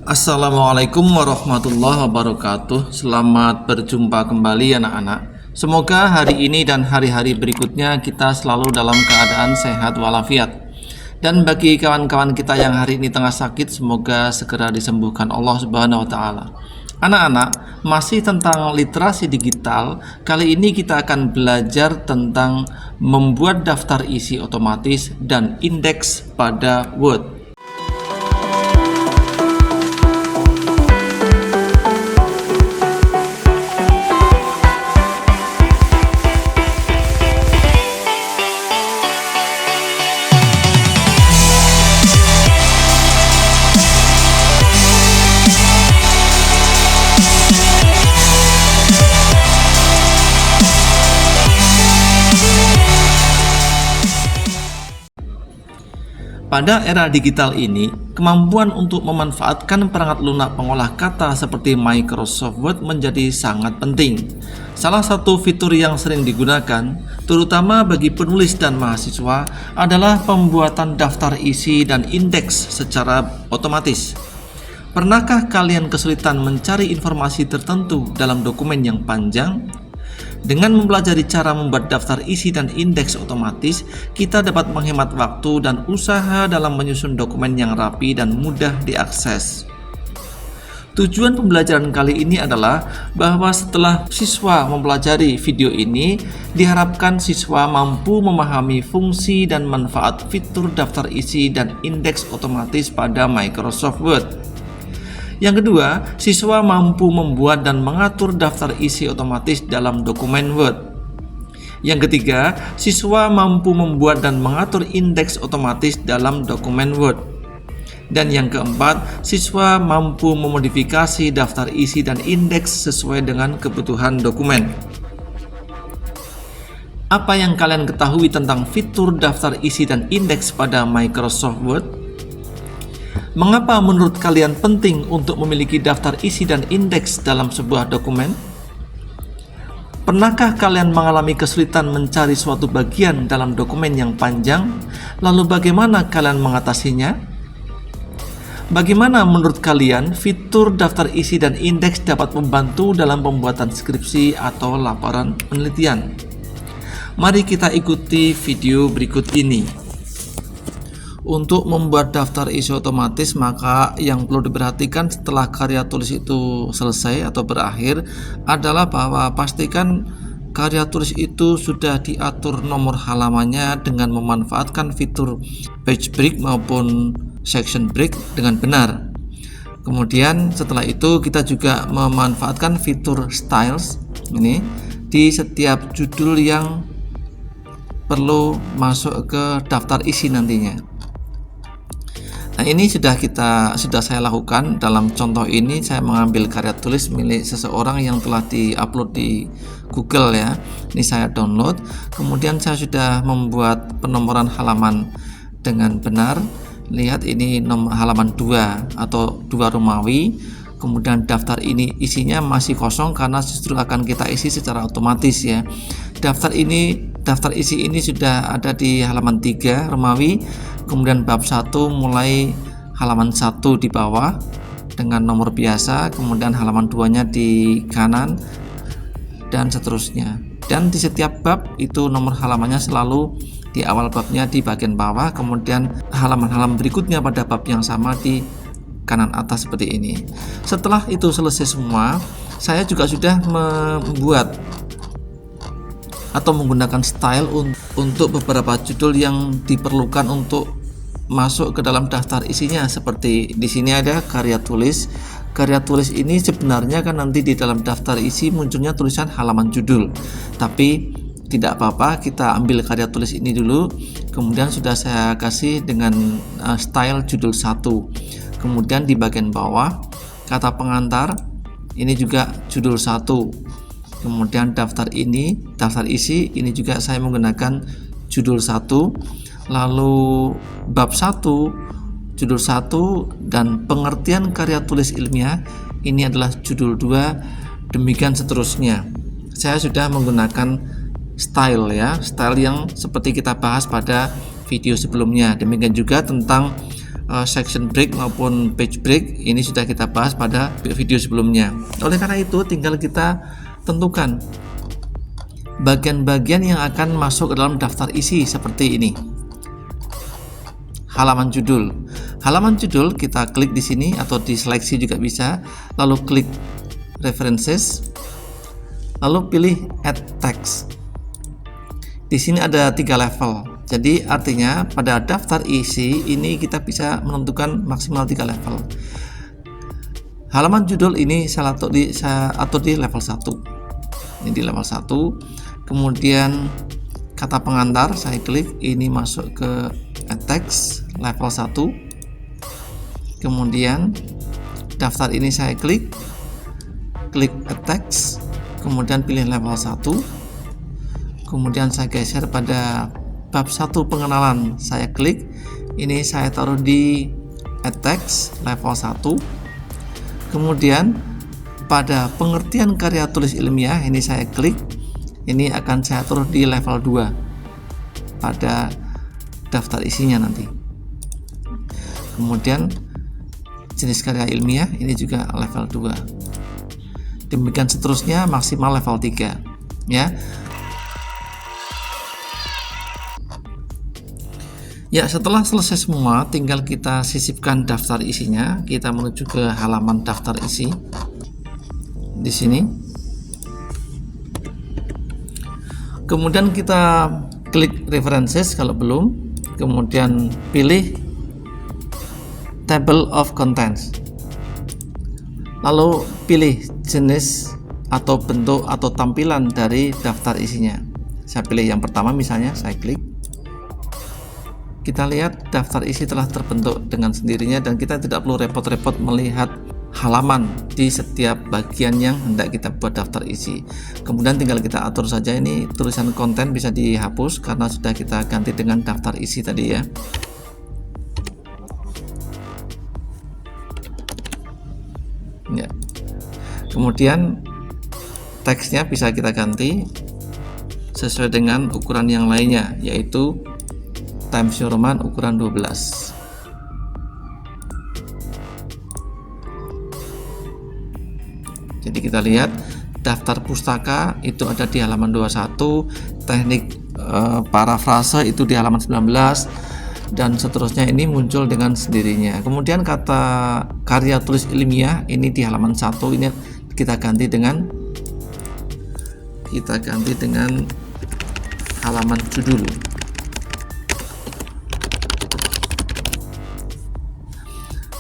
Assalamualaikum warahmatullahi wabarakatuh. Selamat berjumpa kembali anak-anak. Semoga hari ini dan hari-hari berikutnya kita selalu dalam keadaan sehat walafiat. Dan bagi kawan-kawan kita yang hari ini tengah sakit, semoga segera disembuhkan Allah Subhanahu wa taala. Anak-anak, masih tentang literasi digital. Kali ini kita akan belajar tentang membuat daftar isi otomatis dan indeks pada Word. Pada era digital ini, kemampuan untuk memanfaatkan perangkat lunak pengolah kata seperti Microsoft Word menjadi sangat penting. Salah satu fitur yang sering digunakan, terutama bagi penulis dan mahasiswa, adalah pembuatan daftar isi dan indeks secara otomatis. Pernahkah kalian kesulitan mencari informasi tertentu dalam dokumen yang panjang? Dengan mempelajari cara membuat daftar isi dan indeks otomatis, kita dapat menghemat waktu dan usaha dalam menyusun dokumen yang rapi dan mudah diakses. Tujuan pembelajaran kali ini adalah bahwa setelah siswa mempelajari video ini, diharapkan siswa mampu memahami fungsi dan manfaat fitur daftar isi dan indeks otomatis pada Microsoft Word. Yang kedua, siswa mampu membuat dan mengatur daftar isi otomatis dalam dokumen Word. Yang ketiga, siswa mampu membuat dan mengatur indeks otomatis dalam dokumen Word. Dan yang keempat, siswa mampu memodifikasi daftar isi dan indeks sesuai dengan kebutuhan dokumen. Apa yang kalian ketahui tentang fitur daftar isi dan indeks pada Microsoft Word? Mengapa menurut kalian penting untuk memiliki daftar isi dan indeks dalam sebuah dokumen? Pernahkah kalian mengalami kesulitan mencari suatu bagian dalam dokumen yang panjang? Lalu bagaimana kalian mengatasinya? Bagaimana menurut kalian fitur daftar isi dan indeks dapat membantu dalam pembuatan skripsi atau laporan penelitian? Mari kita ikuti video berikut ini. Untuk membuat daftar isi otomatis, maka yang perlu diperhatikan setelah karya tulis itu selesai atau berakhir adalah bahwa pastikan karya tulis itu sudah diatur nomor halamannya dengan memanfaatkan fitur page break maupun section break dengan benar. Kemudian setelah itu kita juga memanfaatkan fitur styles ini di setiap judul yang perlu masuk ke daftar isi nantinya. Nah, ini sudah saya lakukan. Dalam contoh ini saya mengambil karya tulis milik seseorang yang telah diupload di Google ya. Ini saya download. Kemudian saya sudah membuat penomoran halaman dengan benar. Lihat ini nomor halaman 2 atau 2 Romawi. Kemudian daftar ini isinya masih kosong karena justru akan kita isi secara otomatis ya. Daftar isi ini sudah ada di halaman 3 Romawi. Kemudian bab 1 mulai halaman 1 di bawah dengan nomor biasa, kemudian halaman 2-nya di kanan dan seterusnya. Dan di setiap bab itu nomor halamannya selalu di awal babnya di bagian bawah, kemudian halaman-halaman berikutnya pada bab yang sama di kanan atas seperti ini. Setelah itu selesai semua, saya juga sudah membuat atau menggunakan style untuk beberapa judul yang diperlukan untuk masuk ke dalam daftar isinya. Seperti di sini ada karya tulis. Karya tulis ini sebenarnya kan nanti di dalam daftar isi munculnya tulisan halaman judul. Tapi tidak apa-apa, kita ambil karya tulis ini dulu. Kemudian sudah saya kasih dengan style judul 1. Kemudian di bagian bawah kata pengantar ini juga judul 1. Kemudian daftar isi ini juga saya menggunakan judul 1. Lalu bab 1 judul 1 dan pengertian karya tulis ilmiah ini adalah judul 2, demikian seterusnya. Saya sudah menggunakan style ya, style yang seperti kita bahas pada video sebelumnya. Demikian juga tentang section break maupun page break ini sudah kita bahas pada video sebelumnya. Oleh karena itu tinggal kita tentukan bagian-bagian yang akan masuk ke dalam daftar isi seperti ini. Halaman judul. Halaman judul kita klik di sini atau diseleksi juga bisa, lalu klik references, lalu pilih add text. Di sini ada 3 level. Jadi artinya pada daftar isi ini kita bisa menentukan maksimal 3 level. Halaman judul ini saya atur di level 1. Ini di level 1. Kemudian kata pengantar saya klik, ini masuk ke add text level 1. Kemudian daftar ini saya klik add text, kemudian pilih level 1. Kemudian saya geser pada bab 1 pengenalan, saya klik, ini saya taruh di add text level 1. Kemudian pada pengertian karya tulis ilmiah ini saya klik, ini akan saya taruh di level 2 pada daftar isinya nanti. Kemudian jenis karya ilmiah ini juga level 2. Demikian seterusnya maksimal level 3 ya. Ya, setelah selesai semua, tinggal kita sisipkan daftar isinya. Kita menuju ke halaman daftar isi. Di sini. Kemudian kita klik references kalau belum. Kemudian pilih table of contents. Lalu pilih jenis atau bentuk atau tampilan dari daftar isinya. Saya pilih yang pertama misalnya, saya klik. Kita lihat daftar isi telah terbentuk dengan sendirinya dan kita tidak perlu repot-repot melihat halaman di setiap bagian yang hendak kita buat daftar isi. Kemudian tinggal kita atur saja, ini tulisan konten bisa dihapus karena sudah kita ganti dengan daftar isi tadi ya. Ya. Kemudian teksnya bisa kita ganti sesuai dengan ukuran yang lainnya, yaitu Times New Roman ukuran 12. Jadi kita lihat daftar pustaka itu ada di halaman 21, teknik parafrase itu di halaman 19, dan seterusnya ini muncul dengan sendirinya. Kemudian kata karya tulis ilmiah ini di halaman 1, ini kita ganti dengan halaman judul.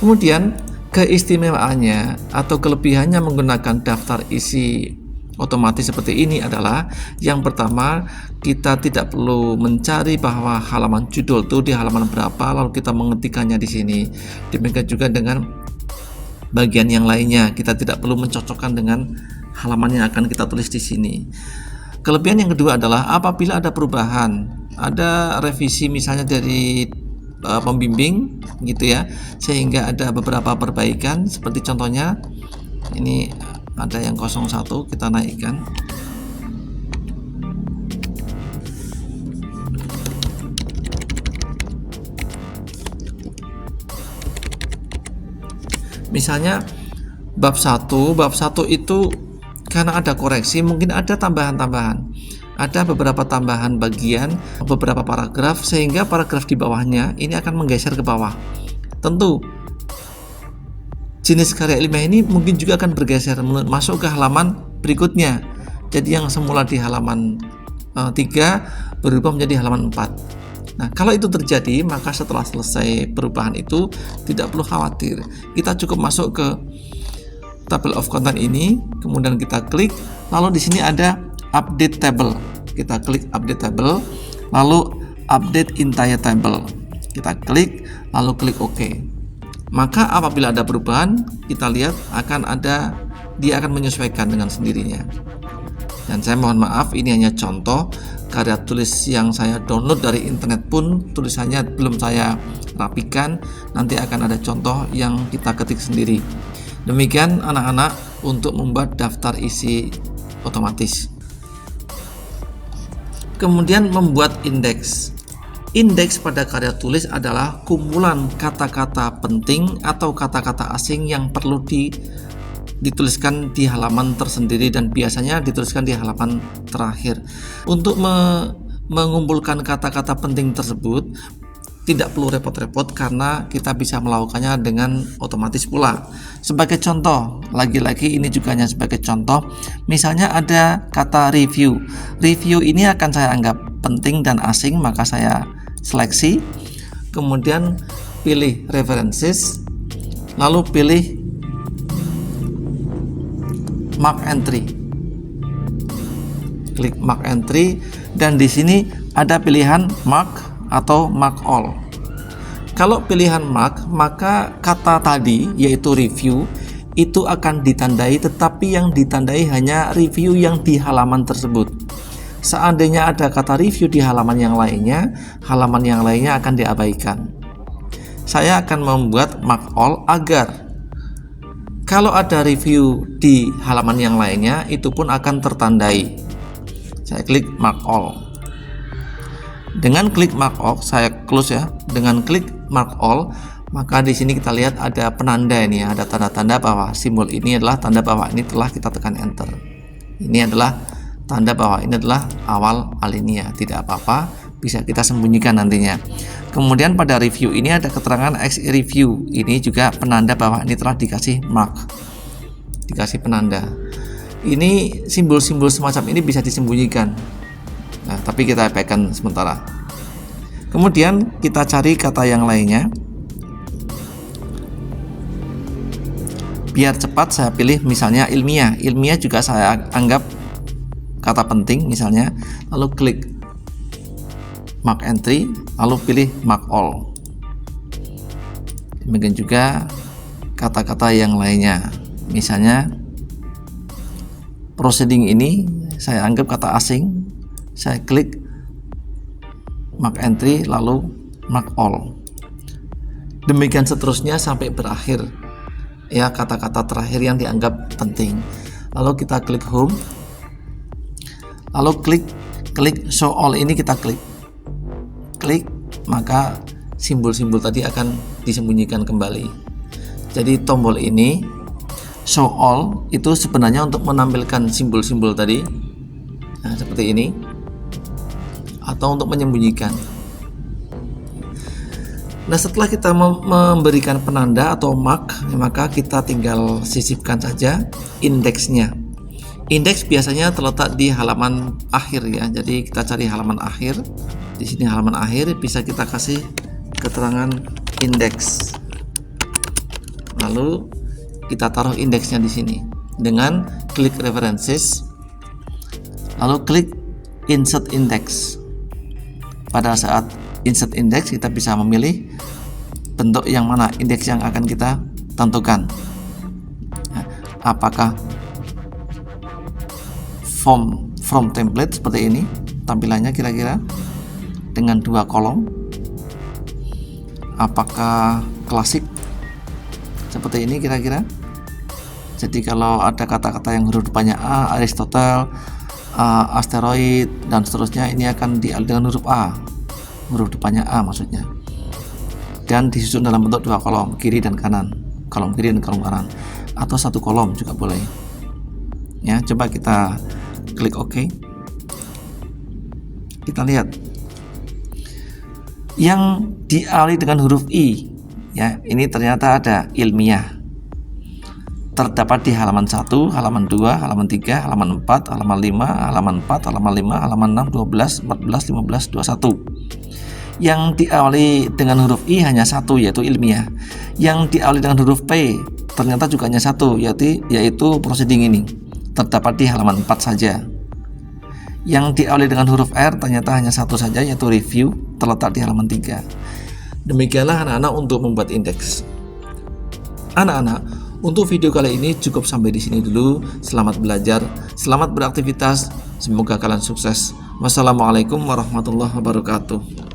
Kemudian keistimewaannya atau kelebihannya menggunakan daftar isi otomatis seperti ini adalah, yang pertama, kita tidak perlu mencari bahwa halaman judul itu di halaman berapa lalu kita mengetikkannya di sini. Demikian juga dengan bagian yang lainnya, kita tidak perlu mencocokkan dengan halaman yang akan kita tulis di sini. Kelebihan yang kedua adalah apabila ada perubahan, ada revisi misalnya dari pembimbing gitu ya, sehingga ada beberapa perbaikan, seperti contohnya ini ada yang 01, kita naikkan. Misalnya bab 1 itu karena ada koreksi, mungkin ada tambahan-tambahan, ada beberapa tambahan bagian, beberapa paragraf, sehingga paragraf di bawahnya ini akan menggeser ke bawah. Tentu jenis karya ilmiah ini mungkin juga akan bergeser masuk ke halaman berikutnya. Jadi yang semula di halaman 3 berubah menjadi halaman 4. Nah, kalau itu terjadi, maka setelah selesai perubahan itu tidak perlu khawatir. Kita cukup masuk ke table of content ini, kemudian kita klik, lalu di sini ada update table. Kita klik update table, lalu update entire table. Kita klik, lalu klik OK. Maka apabila ada perubahan, kita lihat dia akan menyesuaikan dengan sendirinya. Dan saya mohon maaf, ini hanya contoh karya tulis yang saya download dari internet, pun tulisannya belum saya rapikan. Nanti akan ada contoh yang kita ketik sendiri. Demikian anak-anak untuk membuat daftar isi otomatis. Kemudian membuat indeks. Indeks pada karya tulis adalah kumpulan kata-kata penting atau kata-kata asing yang perlu dituliskan di halaman tersendiri dan biasanya dituliskan di halaman terakhir. Untuk mengumpulkan kata-kata penting tersebut tidak perlu repot-repot karena kita bisa melakukannya dengan otomatis pula. Sebagai contoh, lagi-lagi ini juga hanya sebagai contoh, misalnya ada kata review. Review ini akan saya anggap penting dan asing, maka saya seleksi, kemudian pilih references, lalu pilih mark entry, klik mark entry, dan di sini ada pilihan mark atau mark all. Kalau pilihan mark, maka kata tadi yaitu review itu akan ditandai, tetapi yang ditandai hanya review yang di halaman tersebut. Seandainya ada kata review di halaman yang lainnya akan diabaikan. Saya akan membuat mark all agar kalau ada review di halaman yang lainnya itu pun akan tertandai. Saya klik mark all. Dengan klik mark all, saya close ya. Dengan klik mark all, maka di sini kita lihat ada penanda ini, ada tanda-tanda bahwa simbol ini adalah tanda bahwa ini telah kita tekan enter. Ini adalah tanda bahwa ini adalah awal alinea. Tidak apa-apa, bisa kita sembunyikan nantinya. Kemudian pada review ini ada keterangan X review. Ini juga penanda bahwa ini telah dikasih mark, dikasih penanda. Ini simbol-simbol semacam ini bisa disembunyikan. Nah, tapi kita abaikan sementara. Kemudian kita cari kata yang lainnya. Biar cepat saya pilih misalnya ilmiah. Ilmiah juga saya anggap kata penting misalnya, lalu klik mark entry, lalu pilih mark all. Demikian juga kata-kata yang lainnya, misalnya proceeding ini saya anggap kata asing, saya klik mark entry lalu mark all. Demikian seterusnya sampai berakhir ya kata-kata terakhir yang dianggap penting. Lalu kita klik home, lalu klik show all, ini kita klik, maka simbol-simbol tadi akan disembunyikan kembali. Jadi tombol ini show all itu sebenarnya untuk menampilkan simbol-simbol tadi, nah, seperti ini, atau untuk menyembunyikan. Nah, setelah kita memberikan penanda atau mark, maka kita tinggal sisipkan saja indeksnya. Indeks biasanya terletak di halaman akhir ya. Jadi kita cari halaman akhir. Di sini halaman akhir bisa kita kasih keterangan indeks. Lalu kita taruh indeksnya di sini dengan klik references. Lalu klik insert index. Pada saat insert index kita bisa memilih bentuk yang mana indeks yang akan kita tentukan. Nah, apakah from template seperti ini tampilannya kira-kira dengan 2 kolom, apakah klasik seperti ini kira-kira. Jadi kalau ada kata-kata yang huruf depannya A, Aristotle, asteroid dan seterusnya, ini akan dialih dengan huruf A, huruf depannya A maksudnya, dan disusun dalam bentuk 2 kolom, kiri dan kanan, kolom kiri dan kolom kanan, atau 1 kolom juga boleh ya. Coba kita klik OK. Kita lihat yang diawali dengan huruf I ya, ini ternyata ada ilmiah, terdapat di halaman 1, halaman 2, halaman 3, halaman 4, halaman 5, halaman 4, halaman 5, halaman 6, 12, 14, 15, 21. Yang diawali dengan huruf I hanya 1, yaitu ilmiah. Yang diawali dengan huruf P ternyata juga hanya 1, yaitu proceeding ini, terdapat di halaman 4 saja. Yang diawali dengan huruf R ternyata hanya 1 saja, yaitu review, terletak di halaman 3. Demikianlah anak-anak untuk membuat indeks. Anak-anak, untuk video kali ini cukup sampai di sini dulu. Selamat belajar, selamat beraktivitas, semoga kalian sukses. Wassalamualaikum warahmatullahi wabarakatuh.